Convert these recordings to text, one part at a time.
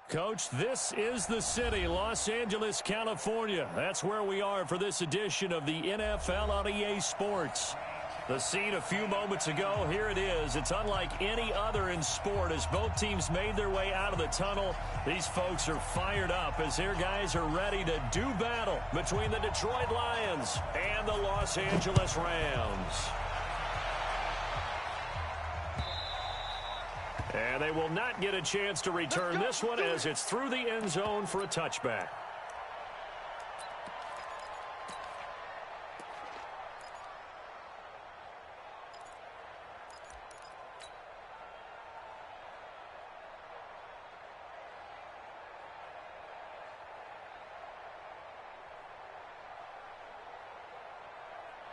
Coach, this is the city, Los Angeles, California. That's where we are for this edition of the NFL on EA Sports. The scene a few moments ago, here it is. It's unlike any other in sport as both teams made their way out of the tunnel. These folks are fired up as their guys are ready to do battle between the Detroit Lions and the Los Angeles Rams. And they will not get a chance to return this one as it's through the end zone for a touchback.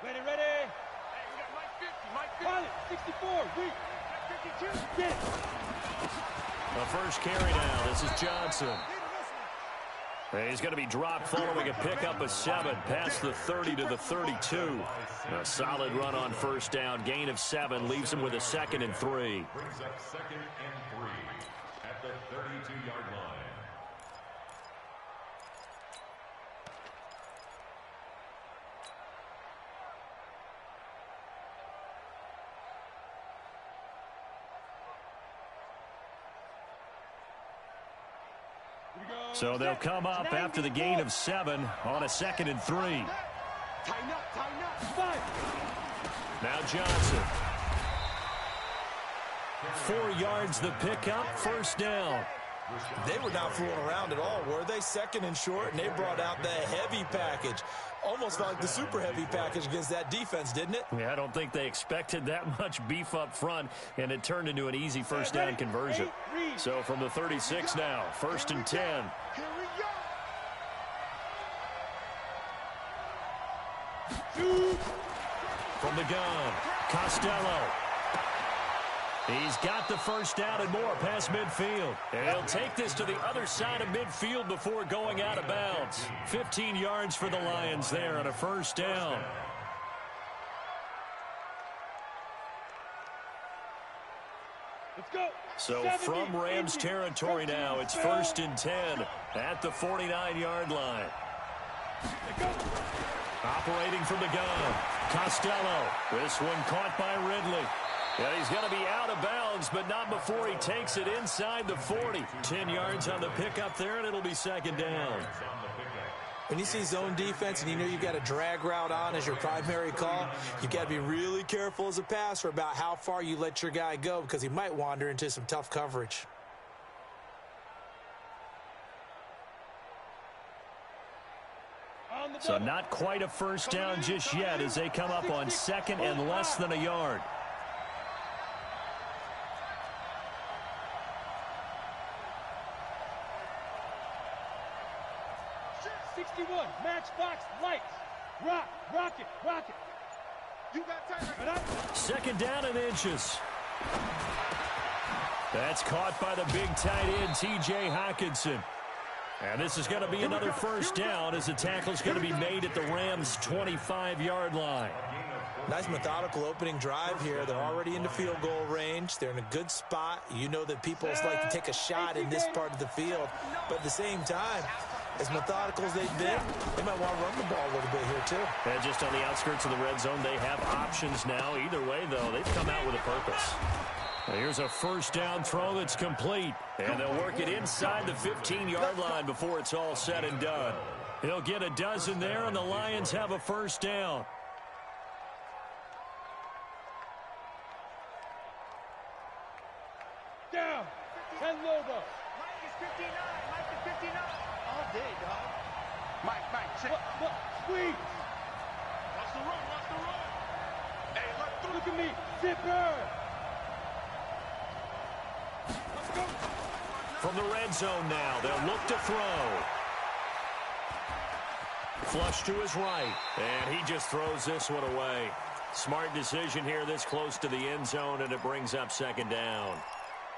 Ready. Hey, we got Mike 50. Pilot, 64. Wait. 52. Get. The first carry now. This is Johnson. He's going to be dropped following a pickup of 7 past the 30 to the 32. A solid run on first down. Gain of 7 leaves him with a 2nd and 3. Brings up 2nd and 3 at the 32-yard line. So they'll come up after the gain of 7 on a 2nd and 3. Tighten up. Now Johnson. 4 yards the pickup, first down. They were not fooling around at all, were they? 2nd and short, and they brought out the heavy package. Almost felt like the super heavy package against that defense, didn't it? Yeah, I don't think they expected that much beef up front, and it turned into an easy first down conversion. So from the 36 now, 1st and 10. Here we go. From the gun, Costello. He's got the first down and more past midfield. And he'll take this to the other side of midfield before going out of bounds. 15 yards for the Lions there on a first down. Let's go. So from Rams territory now, it's 1st and 10 at the 49-yard line. Operating from the gun, Costello. This one caught by Ridley. Yeah, he's going to be out of bounds, but not before he takes it inside the 40. 10 yards on the pickup there, and it'll be 2nd down. When you see zone defense and you know you've got a drag route on as your primary call, you've got to be really careful as a passer about how far you let your guy go because he might wander into some tough coverage. So not quite a first down just yet as they come up on 2nd and less than a yard. Matchbox lights. Rock it. You got time. 2nd down and inches. That's caught by the big tight end, T.J. Hockenson. And this is going to be another first down as the tackle's going to be made at the Rams' 25-yard line. Nice methodical opening drive here. They're already into field goal range. They're in a good spot. You know that people like to take a shot in this part of the field. But at the same time, as methodical as they've been, they might want to run the ball a little bit here, too. And just on the outskirts of the red zone, they have options now. Either way, though, they've come out with a purpose. Now here's a first down throw that's complete. And they'll work it inside the 15-yard line before it's all said and done. He'll get a dozen there, and the Lions have a first down. Down. 10 logo. Mike is 59. All day, dog. Mike, check. Look, squeeze. Watch the run. Hey, Look at me. Zipper. Let's go. From the red zone now, they'll look to throw. Flush to his right, and he just throws this one away. Smart decision here this close to the end zone, and it brings up 2nd down.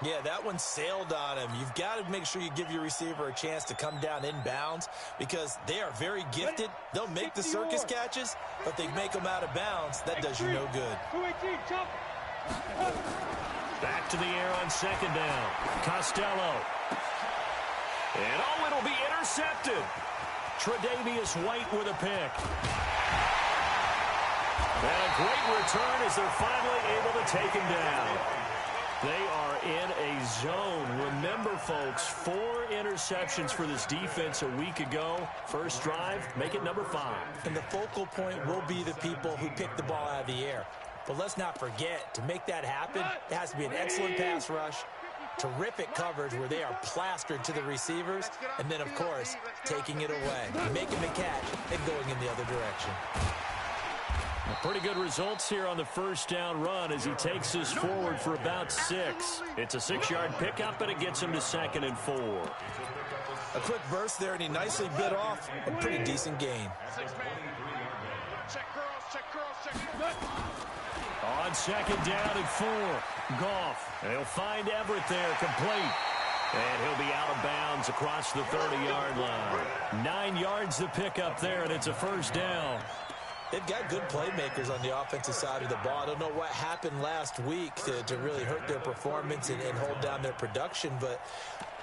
Yeah, that one sailed on him. You've got to make sure you give your receiver a chance to come down inbounds because they are very gifted. They'll make the circus catches, but they make them out of bounds. That does you no good. 218, chop. Back to the air on 2nd down. Costello. And oh, it'll be intercepted. Tre'Davious White with a pick. And a great return as they're finally able to take him down. They are in a zone. Remember, folks, 4 interceptions for this defense a week ago. First drive, make it number 5. And the focal point will be the people who pick the ball out of the air. But let's not forget, to make that happen, it has to be an excellent pass rush, terrific coverage where they are plastered to the receivers, and then, of course, taking it away, making the catch, and going in the other direction. Pretty good results here on the first down run as he takes us forward for about 6. It's a 6-yard pickup, and it gets him to 2nd and 4. A quick burst there, and he nicely bit off a pretty decent gain. On 2nd down and 4, Goff. He'll find Everett there, complete. And he'll be out of bounds across the 30-yard line. 9 yards to pick up there, and it's a first down. They've got good playmakers on the offensive side of the ball. I don't know what happened last week to really hurt their performance and hold down their production, but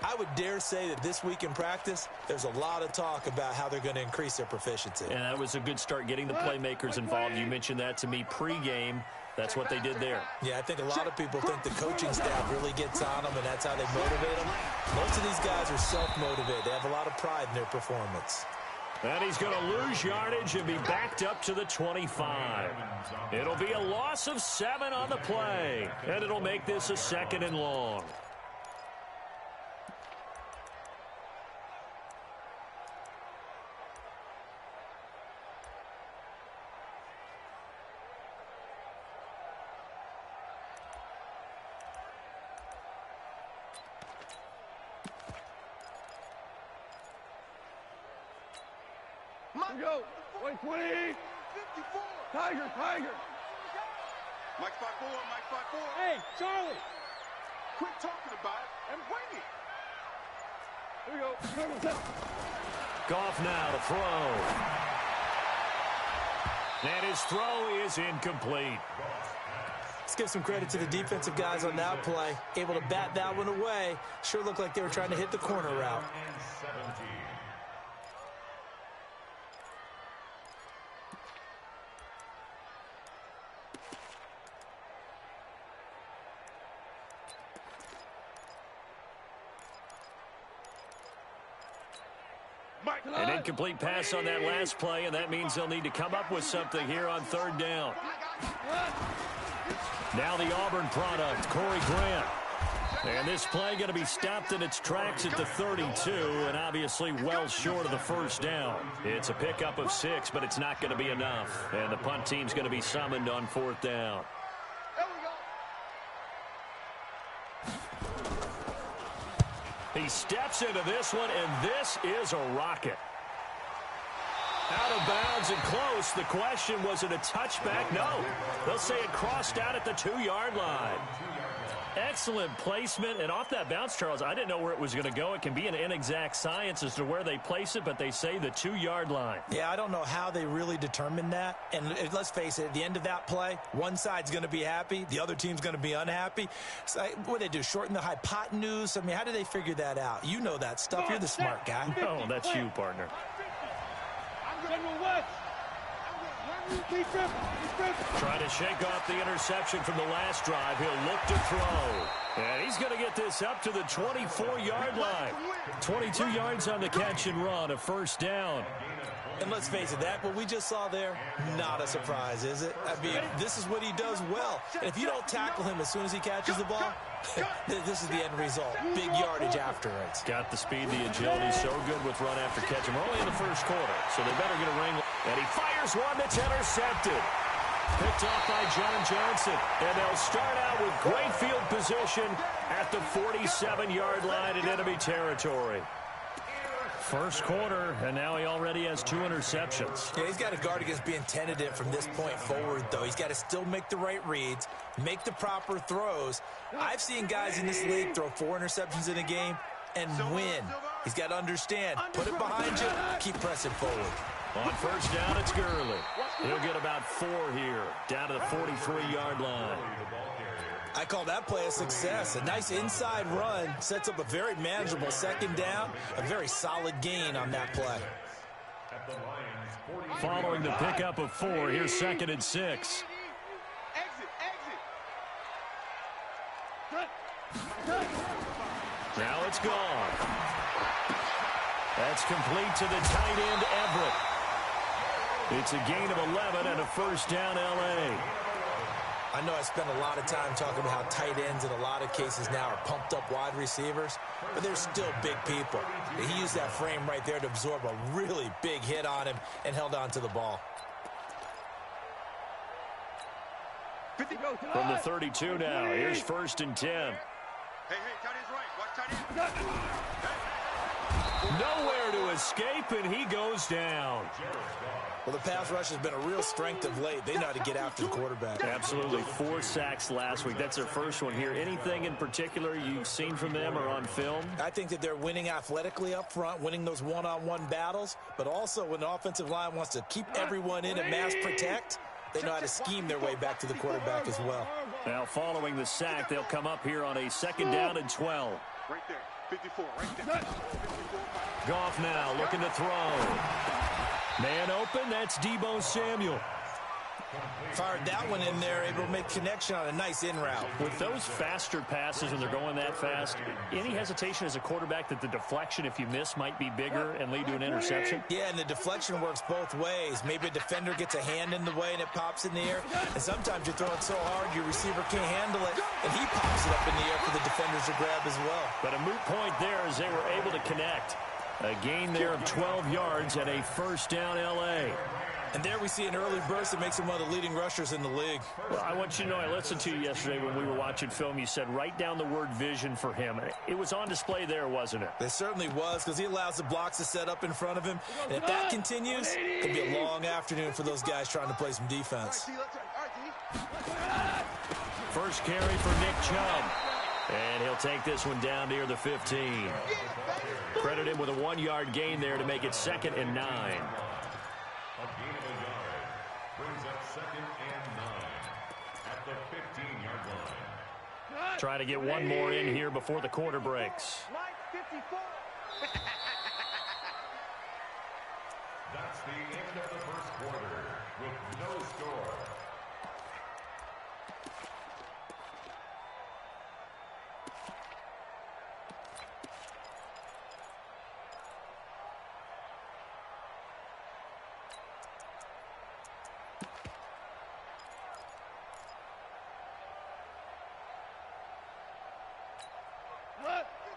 I would dare say that this week in practice, there's a lot of talk about how they're going to increase their proficiency. And that was a good start, getting the playmakers involved. You mentioned that to me pregame. That's what they did there. Yeah, I think a lot of people think the coaching staff really gets on them, and that's how they motivate them. Most of these guys are self-motivated. They have a lot of pride in their performance. And he's going to lose yardage and be backed up to the 25. It'll be a loss of 7 on the play, and it'll make this a 2nd and long. Here we go. 120. 54. Tiger. Mike 5-4, Mike 5-4. Hey, Charlie. Quit talking about it and bring it. Here we go. Goff now to throw. And his throw is incomplete. Let's give some credit to the defensive guys on that play. Able to bat that one away. Sure looked like they were trying to hit the corner route. An incomplete pass on that last play, and that means they'll need to come up with something here on 3rd down. Now the Auburn product, Corey Grant. And this play going to be stopped in its tracks at the 32, and obviously well short of the first down. It's a pickup of 6, but it's not going to be enough. And the punt team's going to be summoned on 4th down. He steps into this one, and this is a rocket. Out of bounds and close. The question, was it a touchback? No. They'll say it crossed out at the 2-yard line. Excellent placement, and off that bounce, Charles, I didn't know where it was going to go. It can be an inexact science as to where they place it, but they say the 2-yard line. Yeah, I don't know how they really determined that. And let's face it, at the end of that play, one side's going to be happy, the other team's going to be unhappy. So, what do they do, shorten the hypotenuse? I mean, how do they figure that out? You know that stuff. You're the smart guy. No, that's you, partner. General West. Trying to shake off the interception from the last drive. He'll look to throw. And he's going to get this up to the 24-yard line. 22 yards on the catch and run, a first down. And let's face it, what we just saw there, not a surprise, is it? I mean, this is what he does well. And if you don't tackle him as soon as he catches the ball, this is the end result. Big yardage afterwards. Got the speed, the agility, so good with run after catch. And we're only in the first quarter, so they better get a ring. And he fires one that's intercepted. Picked off by John Johnson. And they'll start out with great field position at the 47-yard line in enemy territory. First quarter, and now he already has 2 interceptions. Yeah, he's got to guard against being tentative from this point forward, though. He's got to still make the right reads, make the proper throws. I've seen guys in this league throw 4 interceptions in a game and win. He's got to understand, put it behind you, keep pressing forward. On first down, it's Gurley. He'll get about 4 here, down to the 43-yard line. I call that play a success. A nice inside run sets up a very manageable second down, a very solid gain on that play. Following the pickup of 4, here's 2nd and 6. Exit. Now it's gone. That's complete to the tight end, Everett. It's a gain of 11 and a first down, L.A. I know I spend a lot of time talking about how tight ends in a lot of cases now are pumped up wide receivers, but they're still big people. He used that frame right there to absorb a really big hit on him and held on to the ball. From the 32 now, here's 1st and 10. Hey, tight end's right. Watch tight end. Nowhere to escape, and he goes down. Well, the pass rush has been a real strength of late. They know how to get after the quarterback. Absolutely. 4 sacks last week. That's their first one here. Anything in particular you've seen from them or on film? I think that they're winning athletically up front, winning those one-on-one battles, but also when the offensive line wants to keep everyone in and mass protect, they know how to scheme their way back to the quarterback as well. Now, following the sack, they'll come up here on a 2nd down and 12. Right there. 54. Right there. 54. Goff now looking to throw. Man open, that's Deebo Samuel. Fired that one in there, able to make connection on a nice in route. With those faster passes when they're going that fast, any hesitation as a quarterback that the deflection, if you miss, might be bigger and lead to an interception? Yeah, and the deflection works both ways. Maybe a defender gets a hand in the way and it pops in the air, and sometimes you throw it so hard your receiver can't handle it, and he pops it up in the air for the defenders to grab as well. But a moot point there as they were able to connect. A gain there of 12 yards and a first down, L.A. And there we see an early burst that makes him one of the leading rushers in the league. Well, I want you to know, I listened to you yesterday when we were watching film. You said write down the word vision for him. It was on display there, wasn't it? It certainly was, because he allows the blocks to set up in front of him. And if that continues, it could be a long afternoon for those guys trying to play some defense. First carry for Nick Chubb. And he'll take this one down near the 15. Credit him with a 1-yard gain there to make it 2nd and 9. A gain of a yard brings up 2nd and 9 at the 15-yard line. Try to get one more in here before the quarter breaks. That's the end of the first quarter with no score.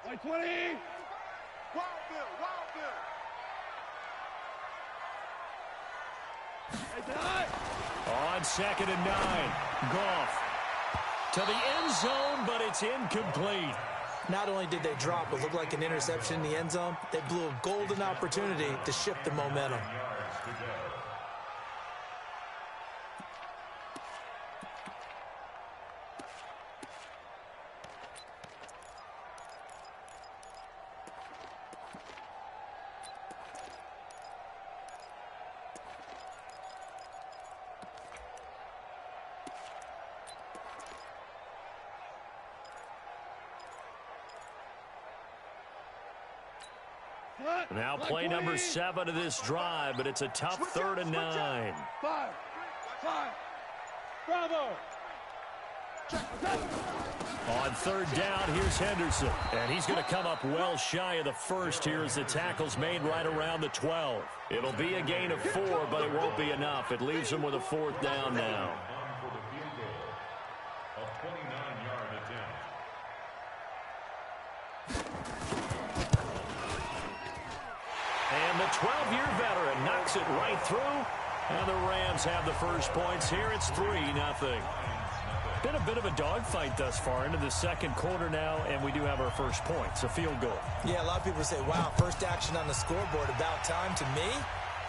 Like 20. Wild Bill. On 2nd and 9. Goff to the end zone, but it's incomplete. Not only did they drop what looked like an interception in the end zone, they blew a golden opportunity to shift the momentum. Yards to go. Now play number 7 of this drive, but it's a tough 3rd and 9. 5. Bravo. On 3rd down, here's Henderson. And he's going to come up well shy of the first here as the tackle's made right around the 12. It'll be a gain of 4, but it won't be enough. It leaves him with a 4th down now. On for the field goal. A 29-yard attempt. And the 12-year veteran knocks it right through. And the Rams have the first points here. It's 3-0. Been a bit of a dogfight thus far into the second quarter now, and we do have our first points, a field goal. Yeah, a lot of people say, wow, first action on the scoreboard, about time. To me,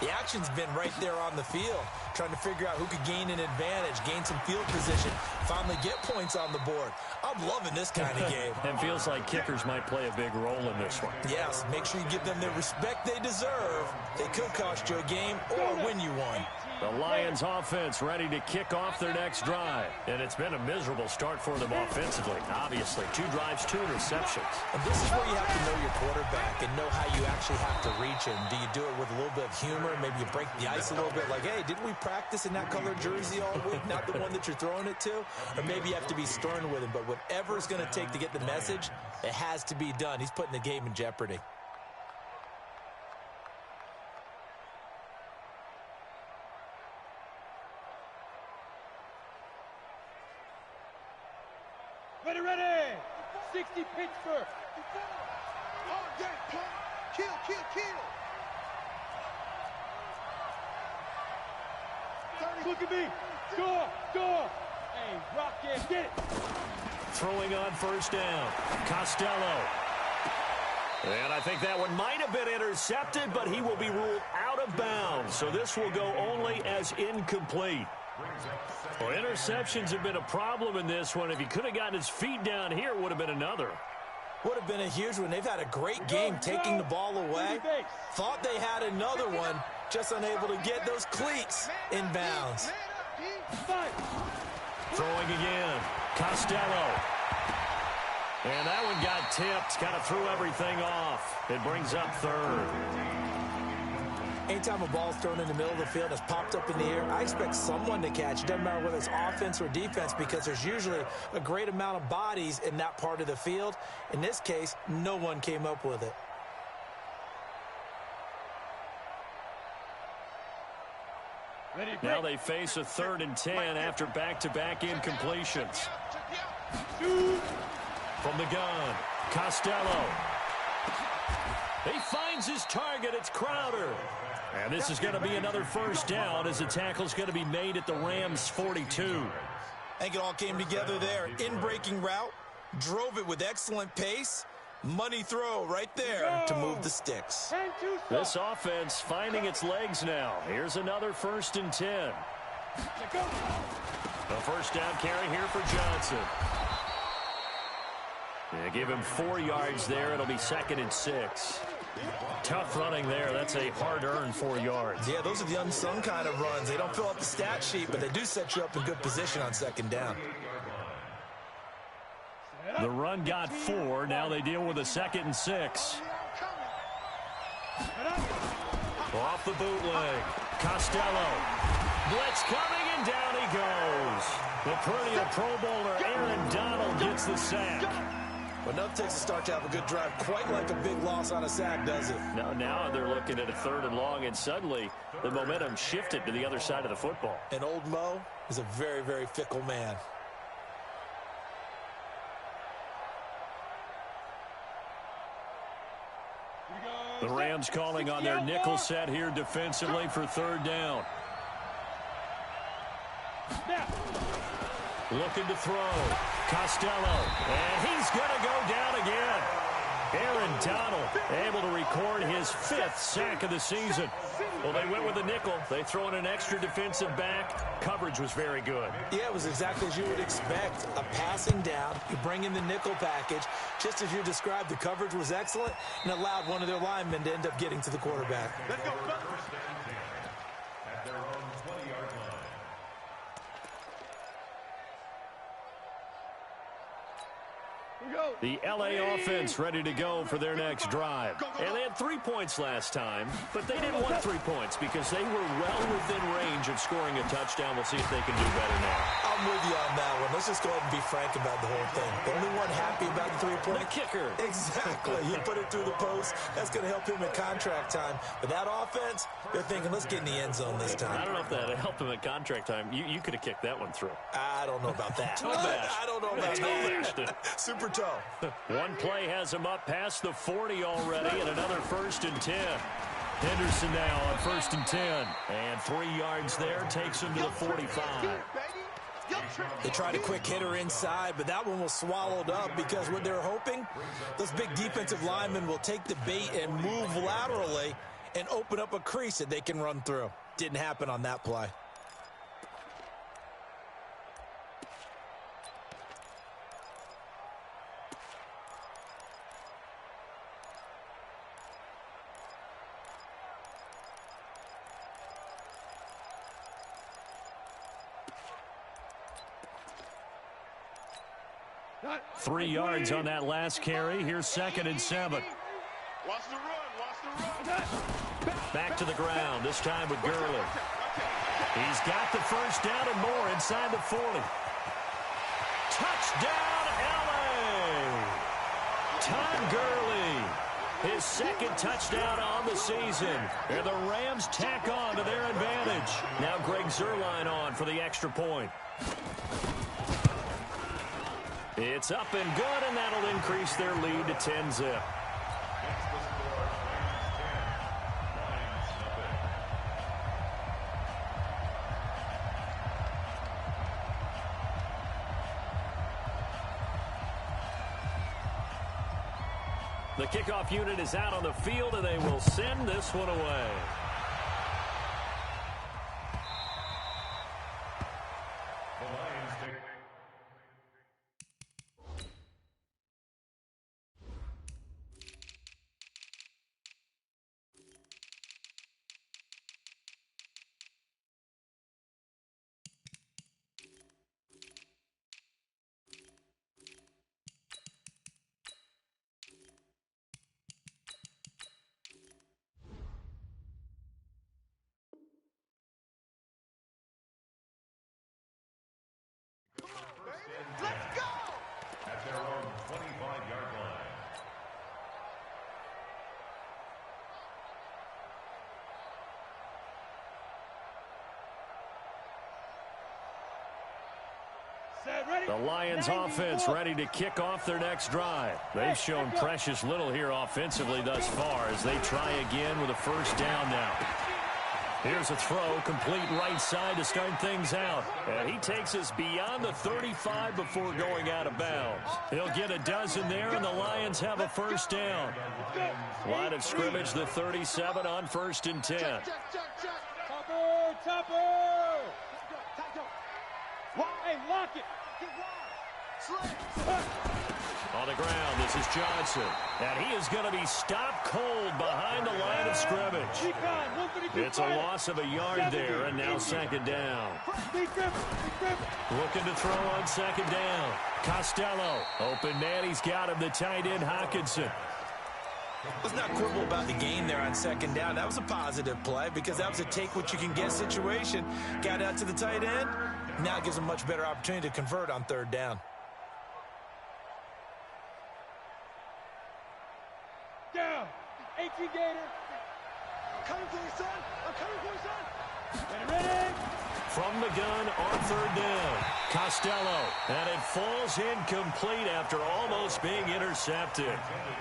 the action's been right there on the field, trying to figure out who could gain an advantage, gain some field position, finally get points on the board. I'm loving this kind of game. And feels like kickers might play a big role in this one. Yes, make sure you give them the respect they deserve. They could cost you a game or win you one. The Lions offense ready to kick off their next drive. And it's been a miserable start for them offensively. Obviously, 2 drives, 2 interceptions. And this is where you have to know your quarterback and know how you actually have to reach him. Do you do it with a little bit of humor? Maybe you break the ice a little bit like, hey, didn't we practice in that colored jersey all week? Not the one that you're throwing it to? Or maybe you have to be stern with him. But whatever it's going to take to get the message, it has to be done. He's putting the game in jeopardy. Ready, ready! 60 Pittsburgh! Kill, kill, kill! Look at me! Score! Score! Hey, rock it! Get it! Throwing on first down. Costello. And I think that one might have been intercepted, but he will be ruled out of bounds. So this will go only as incomplete. Well, interceptions have been a problem in this one. If he could have gotten his feet down here, it would have been another. Would have been a huge one. They've had a great game taking the ball away. Thought they had another one, just unable to get those cleats in bounds. Throwing again. Costello. And that one got tipped. Kind of threw everything off. It brings up third. Anytime a ball's thrown in the middle of the field and it's popped up in the air, I expect someone to catch. It doesn't matter whether it's offense or defense because there's usually a great amount of bodies in that part of the field. In this case, no one came up with it. Now they face a 3rd and 10 after back-to-back incompletions. From the gun, Costello. He finds his target. It's Crowder. And this is going to be another first down as the tackle's going to be made at the Rams' 42. I think it all came together there. In-breaking route, drove it with excellent pace. Money throw right there to move the sticks. This offense finding its legs now. Here's another 1st and 10. A first down carry here for Johnson. They give him 4 yards there. It'll be 2nd and 6. Tough running there. That's a hard-earned 4 yards. Yeah, those are the unsung kind of runs. They don't fill out the stat sheet, but they do set you up in good position on 2nd down. The run got 4. Now they deal with a 2nd and 6. Off the bootleg. Costello. Blitz coming, and down he goes. The perennial Pro Bowler Aaron Donald gets the sack. But enough takes a start to have a good drive. Quite like a big loss on a sack, does it? Now they're looking at a 3rd and long, and suddenly the momentum shifted to the other side of the football. And old Mo is a very, very fickle man. The Rams calling on their nickel set here defensively for 3rd down. Looking to throw. Costello. And he's going to go down again. Aaron Donald able to record his 5th sack of the season. Well, they went with a nickel. They throw in an extra defensive back. Coverage was very good. Yeah, it was exactly as you would expect. A passing down. You bring in the nickel package. Just as you described, the coverage was excellent and allowed one of their linemen to end up getting to the quarterback. Let's go. At their own 20-yard line. The L.A. offense ready to go for their next drive. And they had 3 points last time, but they didn't want 3 points because they were well within range of scoring a touchdown. We'll see if they can do better now. I'm with you on that one. Let's just go ahead and be frank about the whole thing. The only one happy about the 3-point. The kicker. Exactly. You put it through the post. That's going to help him in contract time. But that offense, they're thinking, let's get in the end zone this time. I don't know if that helped him in contract time. You could have kicked that one through. I don't know about that. I don't know about that. Super toe. One play has him up past the 40 already, and another 1st and 10. Henderson now on 1st and 10. And 3 yards there takes him to the 45. They tried a quick hitter inside, but that one was swallowed up because what they're hoping, those big defensive linemen will take the bait and move laterally and open up a crease that they can run through. Didn't happen on that play. 3 yards on that last carry. Here's 2nd and 7. Watch the run. Back to the ground, this time with Gurley. He's got the first down and more inside the 40. Touchdown, L.A. Todd Gurley, his 2nd touchdown on the season. And the Rams tack on to their advantage. Now Greg Zuerlein on for the extra point. It's up and good, and that'll increase their lead to 10-zip. The kickoff unit is out on the field, and they will send this one away. The Lions take Let's go! at their own 25-yard line. Set, ready. The Lions offense ready to kick off their next drive. They've shown precious little here offensively thus far as they try again with a first down now. Here's a throw, complete right side to start things out. And he takes us beyond the 35 before going out of bounds. He'll get a dozen there, and the Lions have a first down. Line of scrimmage, the 37 on 1st and 10. Topper! Hey, lock it! On the ground, this is Johnson. And he is going to be stopped cold behind the line of scrimmage. It's a loss of a yard there, and now 2nd down. Looking to throw on 2nd down. Costello, open man, he's got him, the tight end Hockenson. Let's not quibble about the gain there on 2nd down. That was a positive play because that was a take-what-you-can-get situation. Got out to the tight end. Now gives him a much better opportunity to convert on 3rd down. Down. 18 Gator. I'm coming for you, son. I'm coming for you, son. Ready? From the gun on 3rd down. Costello. And it falls incomplete after almost being intercepted.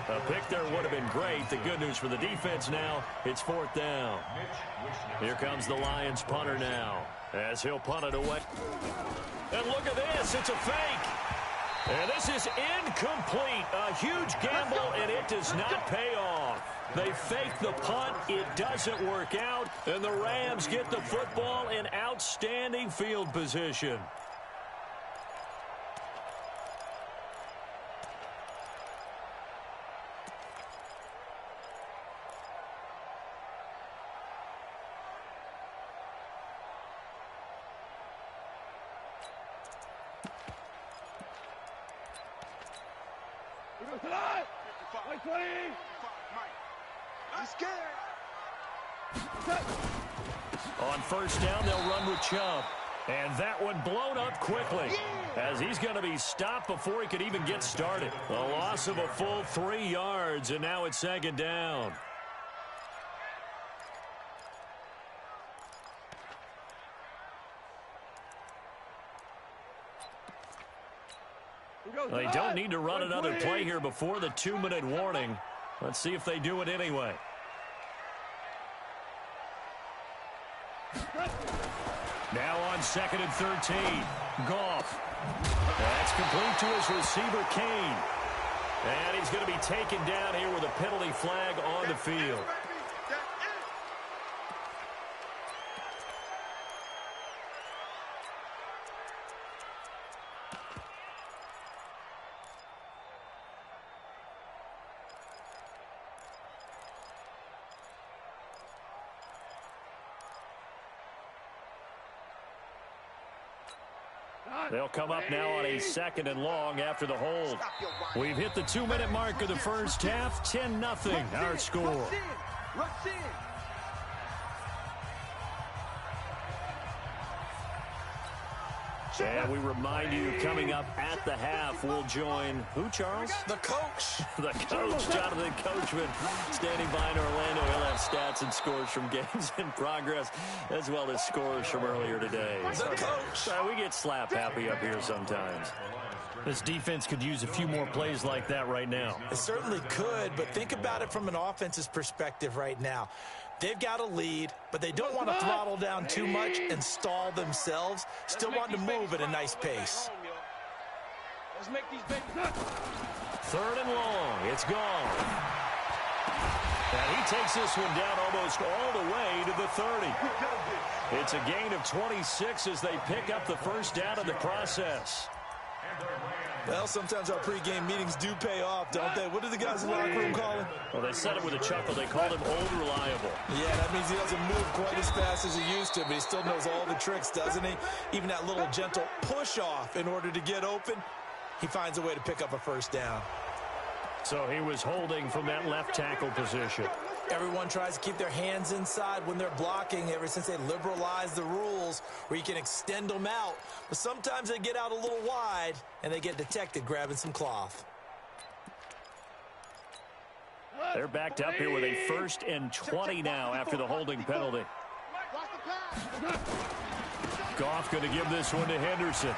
A pick there would have been great. The good news for the defense now, it's 4th down. Here comes the Lions punter now as he'll punt it away. And look at this. It's a fake. And this is incomplete. A huge gamble, and it does not pay off. They fake the punt. It doesn't work out, and the Rams get the football in outstanding field position. I'm scared. On 1st down, they'll run with Chubb. And that one blown up quickly as he's going to be stopped before he could even get started. A loss of a full 3 yards, and now it's 2nd down. They don't need to run another play here before the 2-minute warning. Let's see if they do it anyway. Now on 2nd and 13. Goff. That's complete to his receiver, Kane. And he's going to be taken down here with a penalty flag on the field. They'll come up now on a 2nd and long after the hold. We've hit the 2-minute mark of the first half. 10-0 our score. Rush in. And we remind you, coming up at the half, we'll join who, Charles? The coach. The coach, Jonathan Coachman, standing by in Orlando. He'll have stats and scores from games in progress, as well as scores from earlier today. The coach. We get slap happy up here sometimes. This defense could use a few more plays like that right now. It certainly could, but think about it from an offense's perspective right now. They've got a lead, but they don't want to throttle down too much and stall themselves. Still want to move at a nice pace. Let's make these babies nuts. 3rd and long. It's gone. And he takes this one down almost all the way to the 30. It's a gain of 26 as they pick up the first down in the process. Well, sometimes our pregame meetings do pay off, don't they? What do the guys in the locker room call him? Well, they said it with a chuckle. They called him old reliable. Yeah, that means he doesn't move quite as fast as he used to, but he still knows all the tricks, doesn't he? Even that little gentle push-off in order to get open, he finds a way to pick up a first down. So he was holding from that left tackle position. Everyone tries to keep their hands inside when they're blocking ever since they liberalized the rules where you can extend them out. But sometimes they get out a little wide and they get detected grabbing some cloth. They're backed up here with a 1st and 20 now after the holding penalty. Goff going to give this one to Henderson.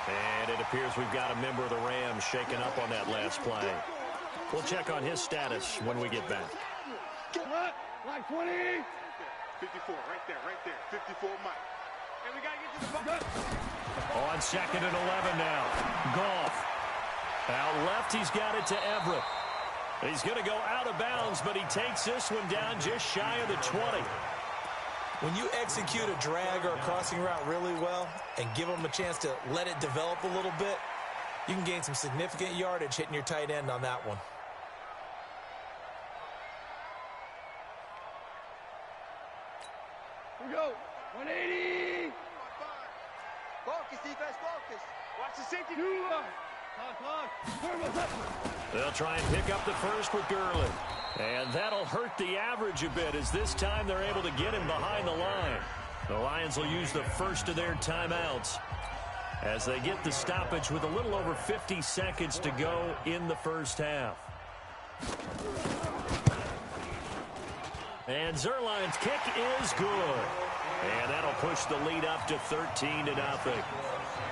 And it appears we've got a member of the Rams shaken up on that last play. We'll check on his status when we get back. Like 20. 54, right there. 54, Mike. And we got to get to the bucket. On 2nd and 11 now. Goff. Out left, he's got it to Everett. He's going to go out of bounds, but he takes this one down just shy of the 20. When you execute a drag or a crossing route really well and give them a chance to let it develop a little bit, you can gain some significant yardage hitting your tight end on that one. Here we go. 180. Focus, defense, focus. Watch the safety. Clock. Turbo's up. They'll try and pick up the first with Gurley. And that'll hurt the average a bit as this time they're able to get him behind the line. The Lions will use the first of their timeouts as they get the stoppage with a little over 50 seconds to go in the first half. And Zerline's kick is good. And that'll push the lead up to 13-0.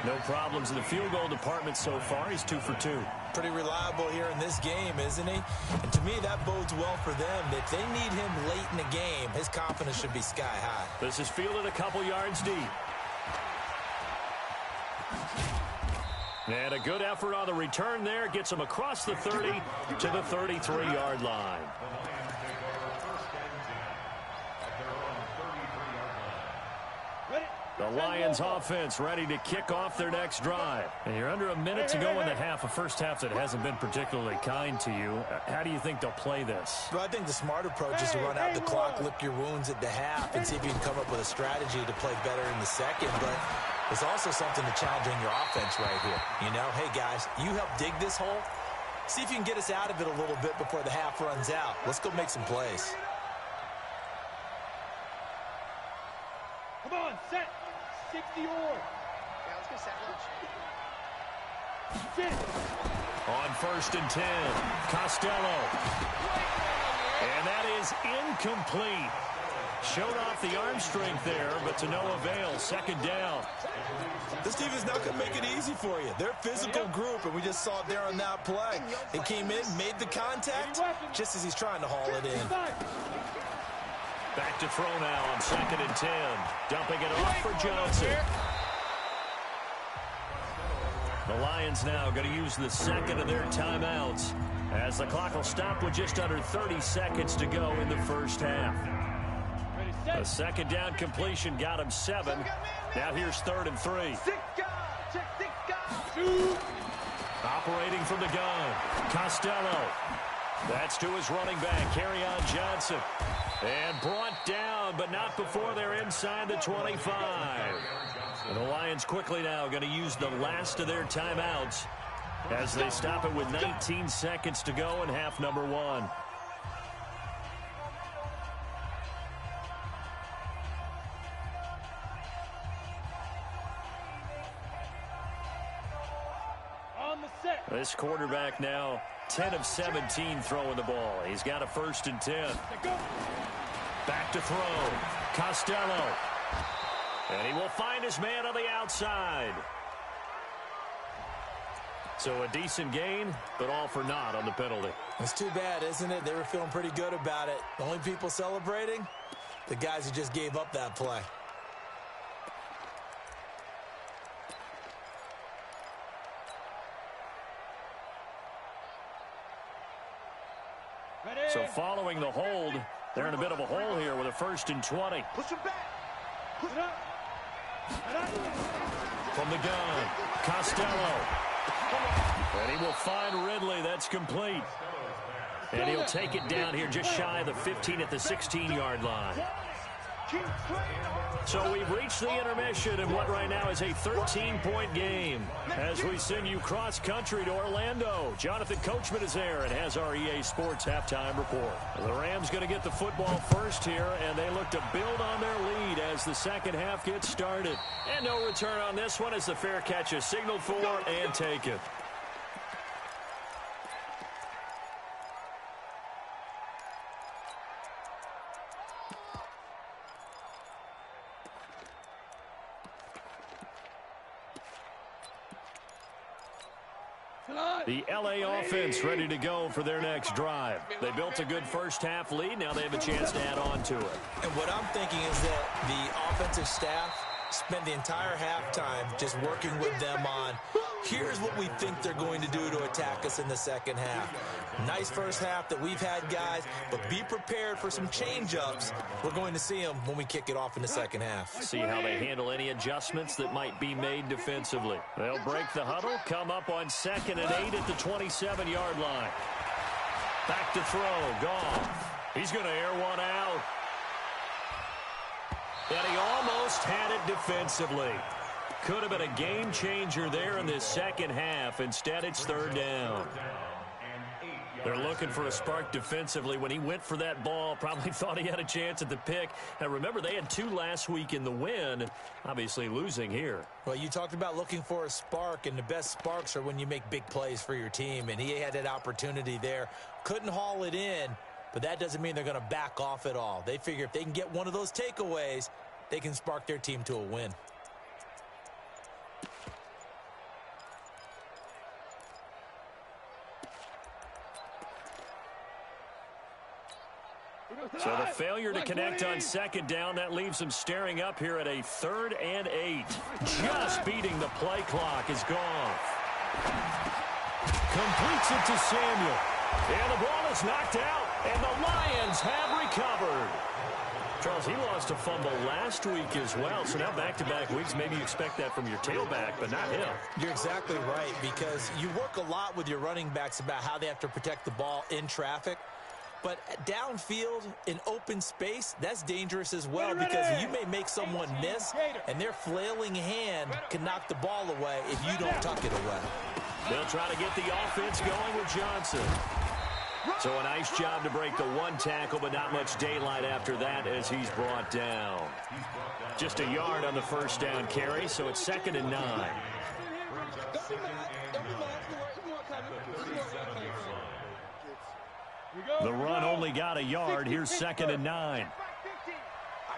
No problems in the field goal department so far. He's 2 for 2. Pretty reliable here in this game, isn't he? And to me, that bodes well for them. If they need him late in the game, his confidence should be sky high. This is fielded a couple yards deep. And a good effort on the return there. Gets him across the 30 to the 33-yard line. The Lions offense ready to kick off their next drive. And you're under a minute to go in the half, a first half that hasn't been particularly kind to you. How do you think they'll play this? Well, I think the smart approach is to run out the clock, lick your wounds at the half, and see if you can come up with a strategy to play better in the second. But there's also something to challenging your offense right here. You know, hey, guys, you help dig this hole. See if you can get us out of it a little bit before the half runs out. Let's go make some plays. Come on, set. 60 or. Yeah, let's go set lunch. Sit. On 1st and 10, Costello. And that is incomplete. Showed off the arm strength there, but to no avail. 2nd down. This team is not going to make it easy for you. They're a physical group, and we just saw it there on that play. They came in, made the contact, just as he's trying to haul it in. Back to throw now on 2nd and 10. Dumping it off for Johnson. The Lions now going to use the second of their timeouts as the clock will stop with just under 30 seconds to go in the first half. A 2nd down completion got him 7. Now here's 3rd and 3. Operating from the gun, Costello. That's to his running back, Kerryon Johnson. And brought down, but not before they're inside the 25. Lions quickly now going to use the last of their timeouts as they stop it with 19 seconds to go in half number 1. This quarterback now 10 of 17 throwing the ball. He's got a 1st and 10. Back to throw. Costello. And he will find his man on the outside. So a decent gain, but all for naught on the penalty. It's too bad, isn't it? They were feeling pretty good about it. The only people celebrating, the guys who just gave up that play. So following the hold, they're in a bit of a hole here with a 1st and 20. Push him back. Push it up. From the gun, Costello. And he will find Ridley. That's complete. And he'll take it down here just shy of the 15 at the 16-yard line. So we've reached the intermission in what right now is a 13-point game. As we send you cross-country to Orlando, Jonathan Coachman is there and has our EA Sports halftime report. The Rams going to get the football first here, and they look to build on their lead as the second half gets started. And no return on this one as the fair catch is signaled for and taken. The LA offense ready to go for their next drive. They built a good first half lead. Now they have a chance to add on to it. And what I'm thinking is that the offensive staff spend the entire halftime just working with them on, here's what we think they're going to do to attack us in the second half. Nice first half that we've had, guys, but be prepared for some change-ups. We're going to see them when we kick it off in the second half. See how they handle any adjustments that might be made defensively. They'll break the huddle, come up on 2nd and 8 at the 27-yard line. Back to throw, Goff. He's going to air one out. And he almost had it defensively. Could have been a game changer there in this second half. Instead, it's 3rd down. They're looking for a spark defensively. When he went for that ball, probably thought he had a chance at the pick. And remember, they had 2 last week in the win, obviously losing here. Well, you talked about looking for a spark, and the best sparks are when you make big plays for your team. And he had that opportunity there. Couldn't haul it in, but that doesn't mean they're going to back off at all. They figure if they can get one of those takeaways, they can spark their team to a win. So the failure to connect on 2nd down, that leaves them staring up here at a 3rd and 8. Just beating the play clock is Goff. Completes it to Samuel. And the ball is knocked out, and the Lions have recovered. Charles, he lost a fumble last week as well, so now back-to-back weeks, maybe you expect that from your tailback, but not him. You're exactly right, because you work a lot with your running backs about how they have to protect the ball in traffic. But downfield, in open space, that's dangerous as well, because you may make someone miss, and their flailing hand can knock the ball away if you don't tuck it away. They'll try to get the offense going with Johnson. So a nice job to break the 1 tackle, but not much daylight after that as he's brought down. Just a yard on the 1st down carry, so it's 2nd and 9. The run only got a yard. Here's 2nd and 9. I got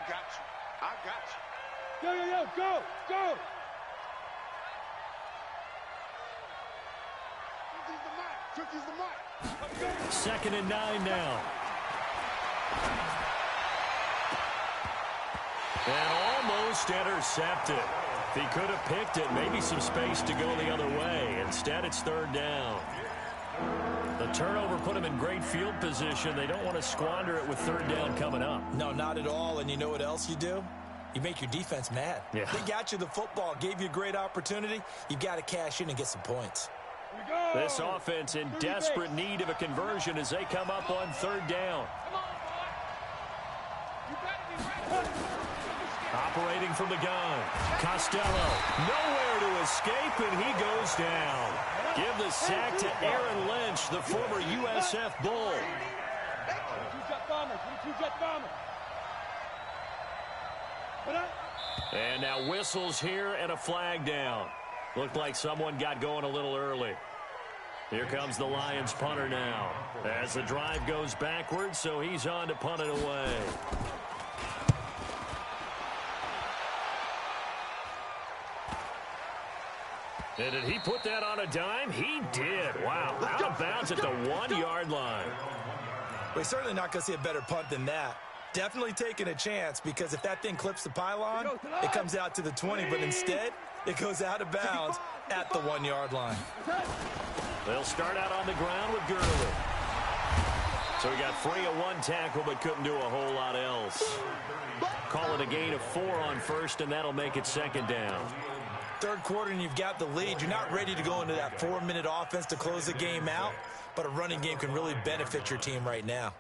you. I got you. Go. Tookie's the mic. 2nd and 9 now. And almost intercepted. If he could have picked it, maybe some space to go the other way. Instead, it's 3rd down. The turnover put him in great field position. They don't want to squander it with 3rd down coming up. No, not at all. And you know what else you do? You make your defense mad. Yeah. They got you the football, gave you a great opportunity. You've got to cash in and get some points. This offense in desperate need of a conversion as they come up on 3rd down. Operating from the gun. Costello. Nowhere to escape, and he goes down. Give the sack to Aaron Lynch, the former USF Bull. 22-jet bomber. 22-jet bomber. And now whistles here and a flag down. Looked like someone got going a little early. Here comes the Lions punter now. As the drive goes backwards, so he's on to punt it away. And did he put that on a dime? He did. Wow. Out of bounds at the 1-yard line. We're certainly not going to see a better punt than that. Definitely taking a chance, because if that thing clips the pylon, it comes out to the 20, but instead, it goes out of bounds at the 1-yard line. They'll start out on the ground with Gurley. So he got free of 1 tackle, but couldn't do a whole lot else. Call it a gain of 4 on first, and that'll make it 2nd down. Third quarter, and you've got the lead. You're not ready to go into that 4-minute offense to close the game out, but a running game can really benefit your team right now.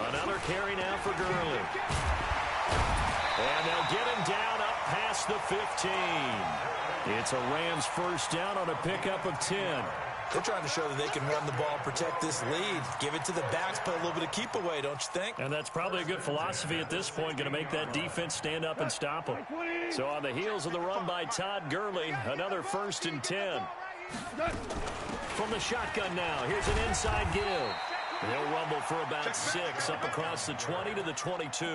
Another carry now for Gurley. And they'll get him down up past the 15. It's a Rams first down on a pickup of 10. They're trying to show that they can run the ball, protect this lead, give it to the backs, play a little bit of keep away, don't you think? And that's probably a good philosophy at this point, going to make that defense stand up and stop them. So on the heels of the run by Todd Gurley, another 1st and 10. From the shotgun now, here's an inside give. He'll rumble for about 6 up across the 20 to the 22.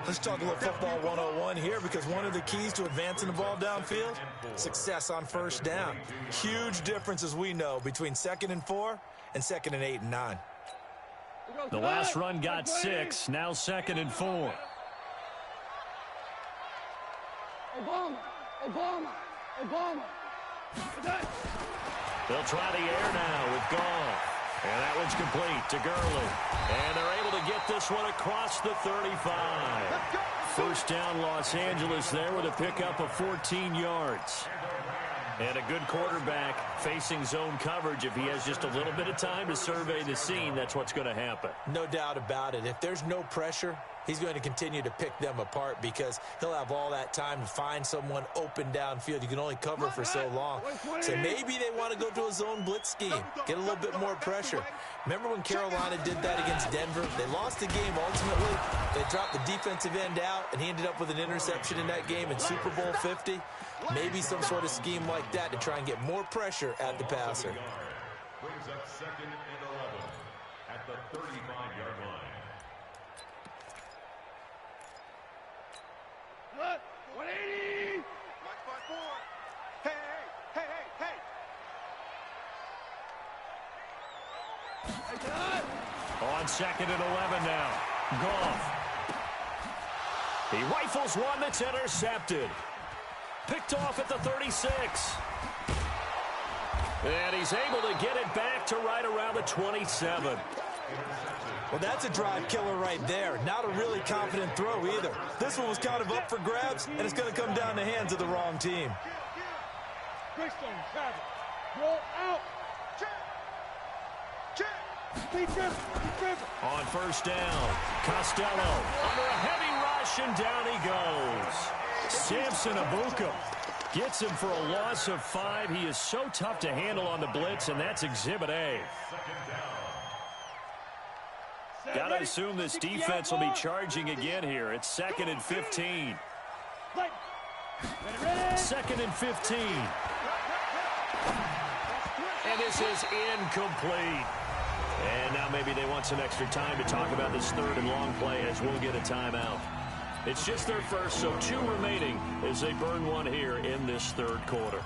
Let's talk a little football 101 here, because one of the keys to advancing the ball downfield, success on first down. Huge difference, as we know, between 2nd and 4 and 2nd and 8 and 9. The last run got 6, now 2nd and 4. Obama. They'll try the air now with Goff. And that one's complete to Gurley. And they're able to get this one across the 35. First down, Los Angeles there with a pickup of 14 yards. And a good quarterback facing zone coverage. If he has just a little bit of time to survey the scene, that's what's going to happen. No doubt about it. If there's no pressure, he's going to continue to pick them apart, because he'll have all that time to find someone open downfield. You can only cover for so long. So maybe they want to go to a zone blitz scheme, get a little bit more pressure. Remember when Carolina did that against Denver? They lost the game ultimately. They dropped the defensive end out, and he ended up with an interception in that game in Super Bowl 50. Maybe some sort of scheme like that to try and get more pressure at the passer. Brings up 2nd and 11 at the 35-yard line. 180! Watch by 4. Hey. On 2nd and 11 now. Goff. He rifles one that's intercepted. Picked off at the 36. And he's able to get it back to right around the 27. Well, that's a drive killer right there. Not a really confident throw either. This one was kind of up for grabs, and it's going to come down the hands of the wrong team. Christian, travel. Roll out. Check. On first down, Costello under a heavy rush, and down he goes. Samson Abuka gets him for a loss of 5. He is so tough to handle on the blitz, and that's Exhibit A. Got to assume this defense will be charging again here. It's 2nd and 15. 2nd and 15. And this is incomplete. And now maybe they want some extra time to talk about this 3rd and long play, as we'll get a timeout. It's just their first, so 2 remaining as they burn one here in this 3rd quarter.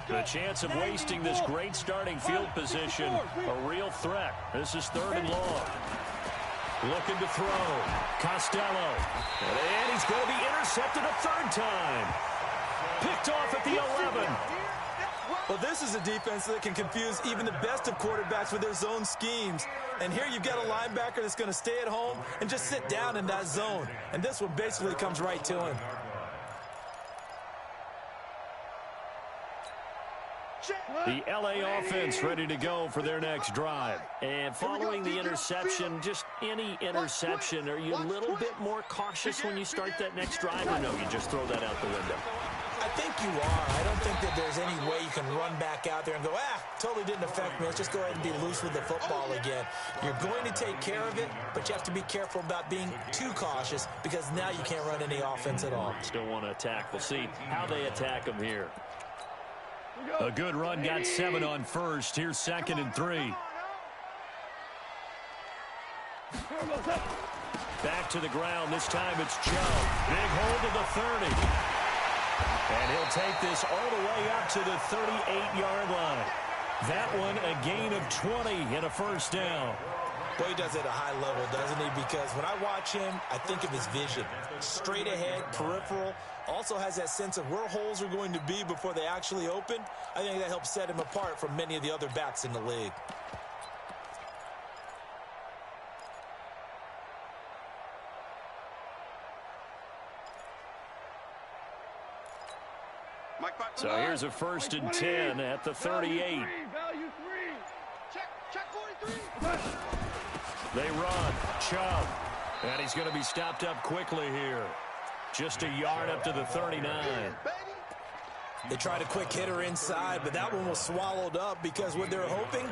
The chance of wasting this great starting field position, a real threat. This is 3rd and long. Looking to throw. Costello. And he's going to be intercepted a 3rd time. Picked off at the 11. Well, this is a defense that can confuse even the best of quarterbacks with their zone schemes. And here you've got a linebacker that's going to stay at home and just sit down in that zone. And this one basically comes right to him. The LA offense ready to go for their next drive. And following the interception, just any interception, are you a little bit more cautious when you start that next drive, or no, you just throw that out the window? I think you are. I don't think that there's any way you can run back out there and go, totally didn't affect me. Let's just go ahead and be loose with the football again. You're going to take care of it, but you have to be careful about being too cautious because now you can't run any offense at all. Still want to attack. We'll see how they attack them here. A good run, got 7 on first. Here's 2nd and 3. Back to the ground. This time it's Chubb. Big hold of the 30. And he'll take this all the way up to the 38-yard line. That one a gain of 20 and a first down. Boy, he does it at a high level, doesn't he? Because when I watch him, I think of his vision. Straight ahead, peripheral. Also has that sense of where holes are going to be before they actually open. I think that helps set him apart from many of the other backs in the league. So here's a 1st and 10 at the 38. Value 3. Check 43. They run. Chubb. And he's going to be stopped up quickly here. Just a yard up to the 39. They tried a quick hitter inside, but that one was swallowed up because what they're hoping,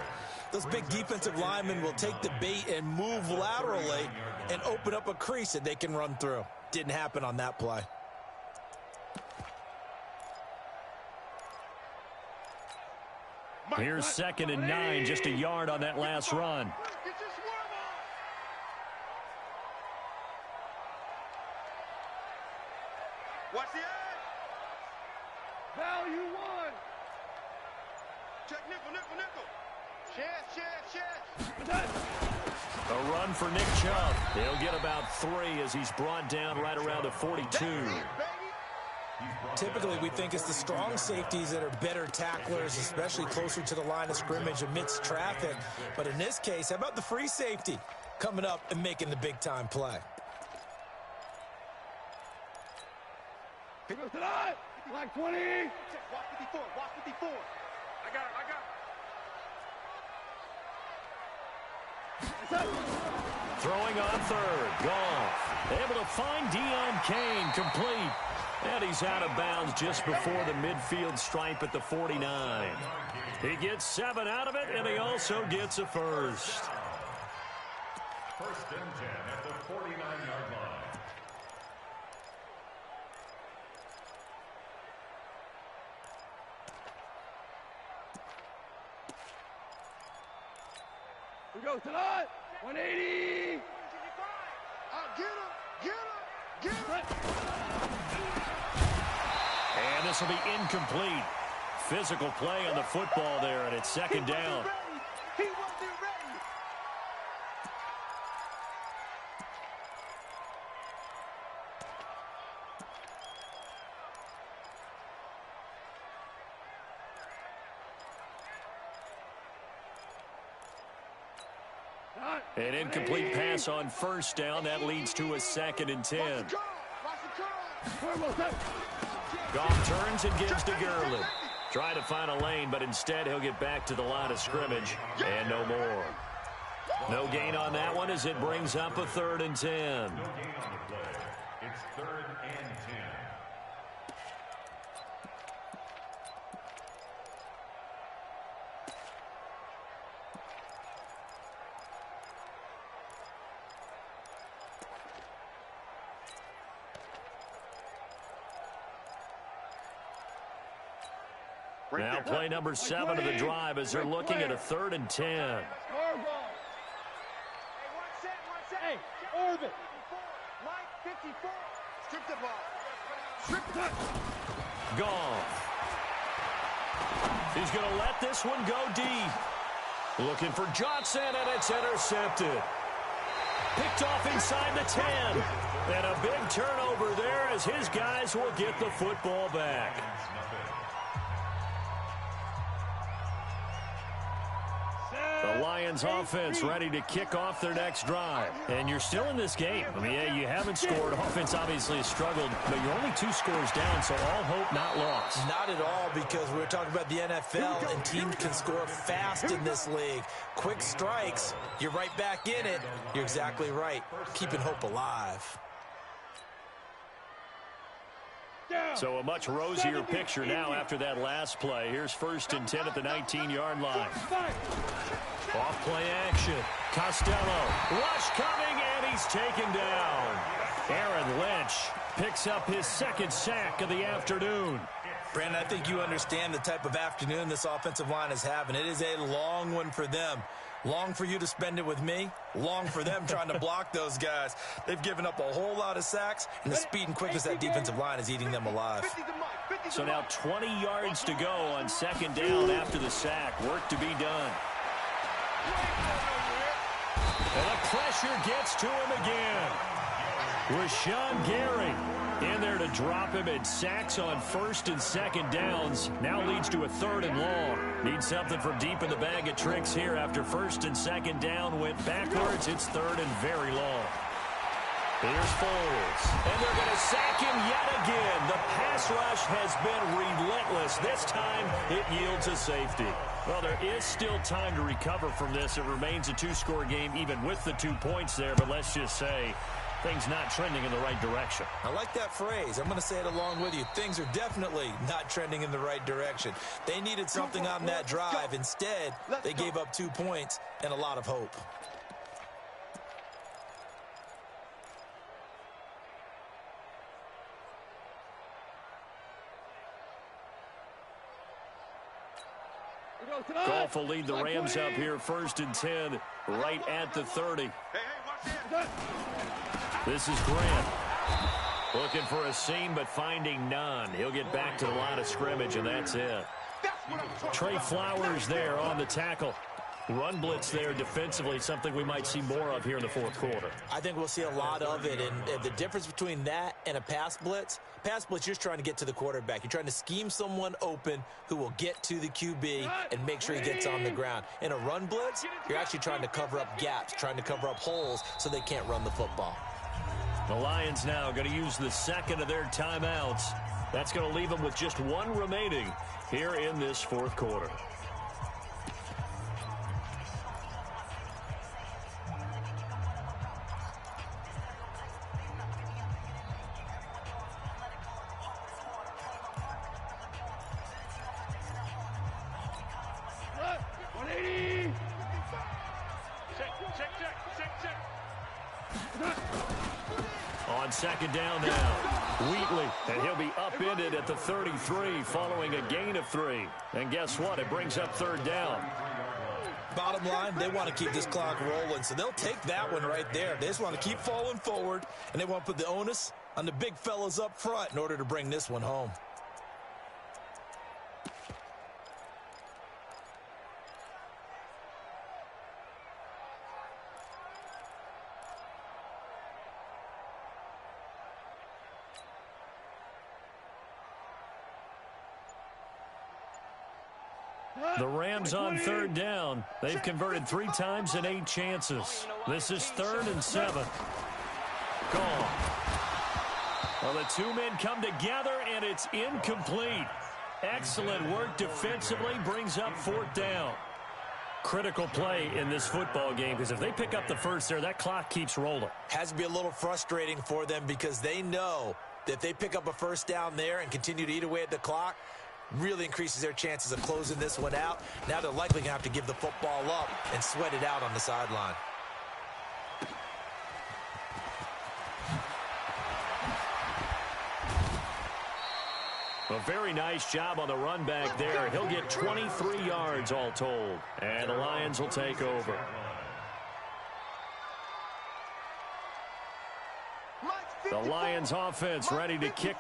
those big defensive linemen will take the bait and move laterally and open up a crease that they can run through. Didn't happen on that play. Here's 2nd and 9, just a yard on that last run. Watch the edge. Value 1. Check nickel. Chance. A run for Nick Chubb. He'll get about 3 as he's brought down right around the 42. Typically, we think it's the strong safeties that are better tacklers, especially closer to the line of scrimmage amidst traffic. But in this case, how about the free safety coming up and making the big-time play? He goes to that. Like 20. Walk 54. I got him. Throwing on 3rd. Goff. Able to find Deion Kane, complete. And he's out of bounds just before the midfield stripe at the 49. He gets 7 out of it, and he also gets a first. 1st and 10 at the 49-yard line. We go to that. 180. Get him. And this will be incomplete. Physical play on the football there, and it's 2nd down. He wasn't ready. An incomplete pass on 1st down. That leads to a 2nd and 10. Goff turns and gives to Gurley. Trying to find a lane, but instead he'll get back to the line of scrimmage. And no more. No gain on that one as it brings up a 3rd and 10. No gain on the play. It's 3rd and 10. Now play number 7 of the drive as they're looking at a 3rd and 10. Hey, orbit. Mike 54. Strip the ball. Goff. He's going to let this one go deep. Looking for Johnson, and it's intercepted. Picked off inside the 10. And a big turnover there as his guys will get the football back. Lions offense ready to kick off their next drive. And you're still in this game. I mean, yeah, you haven't scored. Offense obviously has struggled, but you're only 2 scores down, so all hope not lost. Not at all, because we're talking about the NFL, and teams can score fast in this league. Quick strikes, you're right back in it. You're exactly right. Keeping hope alive. So a much rosier picture now after that last play. Here's 1st and 10 at the 19-yard line. Off play action. Costello. Rush coming, and he's taken down. Aaron Lynch picks up his 2nd sack of the afternoon. Brandon, I think you understand the type of afternoon this offensive line is having. It is a long one for them. Long for you to spend it with me. Long for them trying to block those guys. They've given up a whole lot of sacks, and the speed and quickness of that defensive line is eating them alive. So now 20 yards to go on 2nd down after the sack. Work to be done. And the pressure gets to him again. Rashawn Gary in there to drop him, and sacks on 1st and 2nd downs. Now leads to a 3rd and long. Needs something from deep in the bag of tricks here after 1st and 2nd down went backwards. It's 3rd and very long. Here's Foles. And they're going to sack him yet again. The pass rush has been relentless. This time it yields a safety. Well, there is still time to recover from this. It remains a 2-score game even with the 2 points there, but let's just say things not trending in the right direction. I like that phrase. I'm going to say it along with you. Things are definitely not trending in the right direction. They needed something on that drive. Instead, they gave up 2 points and a lot of hope. Goff will lead the Rams up here 1st and 10 right at the 30. This is Grant. Looking for a seam, but finding none. He'll get back to the line of scrimmage, and that's it. Trey Flowers there on the tackle. Run blitz there defensively, something we might see more of here in the 4th quarter. I think we'll see a lot of it, and the difference between that and a pass blitz, you're just trying to get to the quarterback. You're trying to scheme someone open who will get to the QB and make sure he gets on the ground. In a run blitz, you're actually trying to cover up gaps, trying to cover up holes so they can't run the football. The Lions now going to use the 2nd of their timeouts. That's going to leave them with just 1 remaining here in this 4th quarter. On 2nd down now, Wheatley, and he'll be upended at the 33 following a gain of 3. And guess what? It brings up 3rd down. Bottom line, they want to keep this clock rolling, so they'll take that one right there. They just want to keep falling forward, and they want to put the onus on the big fellas up front in order to bring this one home. The Rams on 3rd down. They've converted 3 times in 8 chances. This is 3rd and 7. Gone. Well, the 2 men come together, and it's incomplete. Excellent work defensively, brings up 4th down. Critical play in this football game, because if they pick up the first there, that clock keeps rolling. Has to be a little frustrating for them because they know that if they pick up a 1st down there and continue to eat away at the clock, really increases their chances of closing this one out. Now they're likely going to have to give the football up and sweat it out on the sideline. A very nice job on the run back there. He'll get 23 yards all told. And the Lions will take over. The Lions offense ready to kick